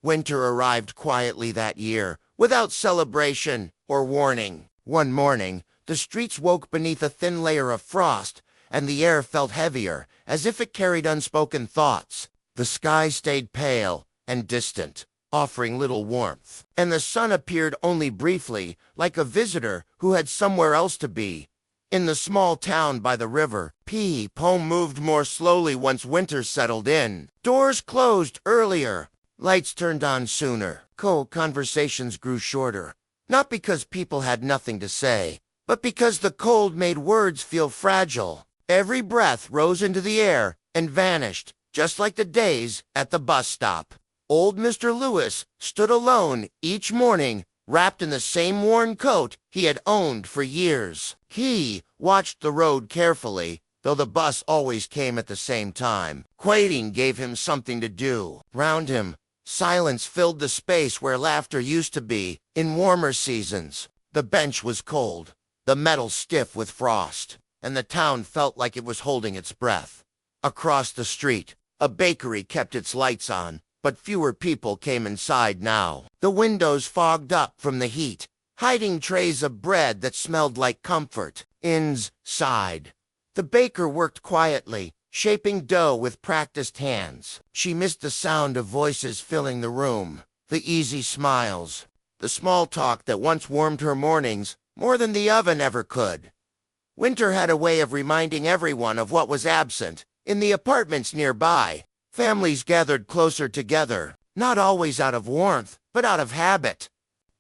Winter arrived quietly that year, without celebration or warning. One morning, the streets woke beneath a thin layer of frost, and the air felt heavier, as if it carried unspoken thoughts. The sky stayed pale and distant, offering little warmth, and the sun appeared only briefly, like a visitor who had somewhere else to be. In the small town by the river, home moved more slowly once winter settled in. Doors closed earlier, lights turned on sooner. Cold conversations grew shorter, not because people had nothing to say, but because the cold made words feel fragile. Every breath rose into the air and vanished, just like the days at the bus stop. Old Mr. Lewis stood alone each morning, wrapped in the same worn coat he had owned for years. He watched the road carefully, though the bus always came at the same time. Waiting gave him something to do. Round him, silence filled the space where laughter used to be. In warmer seasons, the bench was cold, the metal stiff with frost, and the town felt like it was holding its breath. Across the street, a bakery kept its lights on, but fewer people came inside now. The windows fogged up from the heat, hiding trays of bread that smelled like comfort. Inside, the baker worked quietly, shaping dough with practiced hands. She missed the sound of voices filling the room, the easy smiles, the small talk that once warmed her mornings more than the oven ever could. Winter had a way of reminding everyone of what was absent. In the apartments nearby, families gathered closer together, not always out of warmth, but out of habit.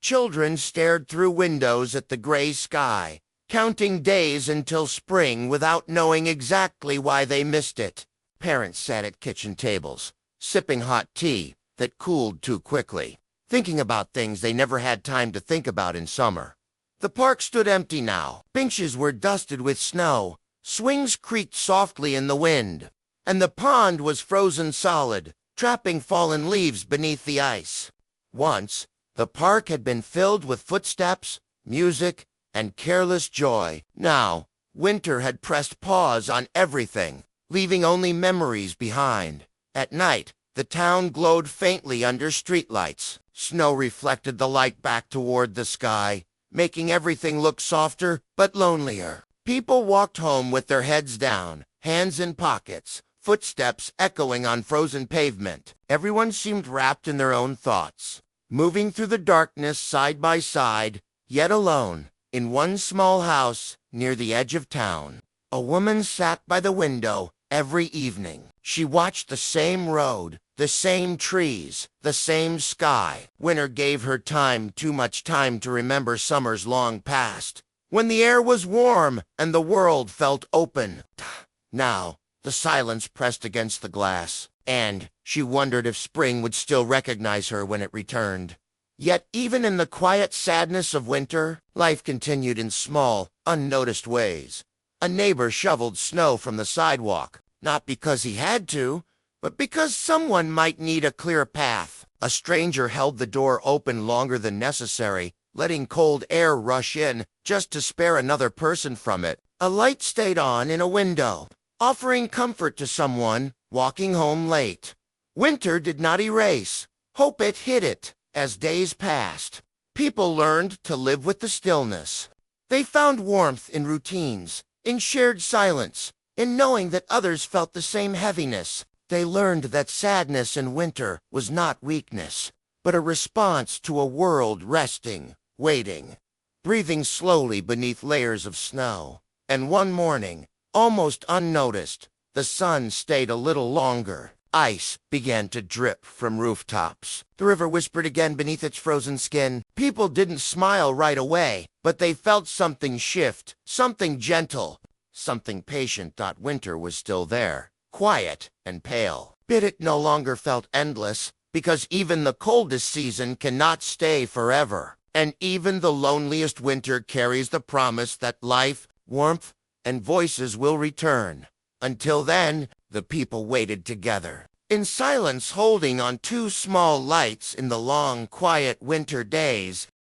Children stared through windows at the gray sky, counting days until spring without knowing exactly why they missed it. Parents sat at kitchen tables, sipping hot tea that cooled too quickly, thinking about things they never had time to think about in summer. The park stood empty now. Benches were dusted with snow, swings creaked softly in the wind, and the pond was frozen solid, trapping fallen leaves beneath the ice. Once, the park had been filled with footsteps, music, and careless joy. Now, winter had pressed pause on everything, leaving only memories behind. At night, the town glowed faintly under streetlights. Snow reflected the light back toward the sky, making everything look softer but lonelier. People walked home with their heads down, hands in pockets, footsteps echoing on frozen pavement. Everyone seemed wrapped in their own thoughts, moving through the darkness side by side, yet alone. In one small house near the edge of town, a woman sat by the window every evening. She watched the same road, the same trees, the same sky. Winter gave her time, too much time to remember summers long past, when the air was warm and the world felt open. Now, the silence pressed against the glass, and she wondered if spring would still recognize her when it returned. Yet even in the quiet sadness of winter, life continued in small, unnoticed ways. A neighbor shoveled snow from the sidewalk, not because he had to, but because someone might need a clear path. A stranger held the door open longer than necessary, letting cold air rush in just to spare another person from it. A light stayed on in a window, offering comfort to someone walking home late. Winter did not erase hope, it hid it. As days passed, people learned to live with the stillness. They found warmth in routines, in shared silence, in knowing that others felt the same heaviness. They learned that sadness in winter was not weakness, but a response to a world resting, waiting, breathing slowly beneath layers of snow. And one morning, almost unnoticed, the sun stayed a little longer. Ice began to drip from rooftops. The river whispered again beneath its frozen skin. People didn't smile right away, but they felt something shift, something gentle, something patient. Winter was still there, quiet and pale. But it no longer felt endless, because even the coldest season cannot stay forever. And even the loneliest winter carries the promise that life, warmth, and voices will return. Until then, the people waited together, in silence, holding on two small lights in the long, quiet winter days.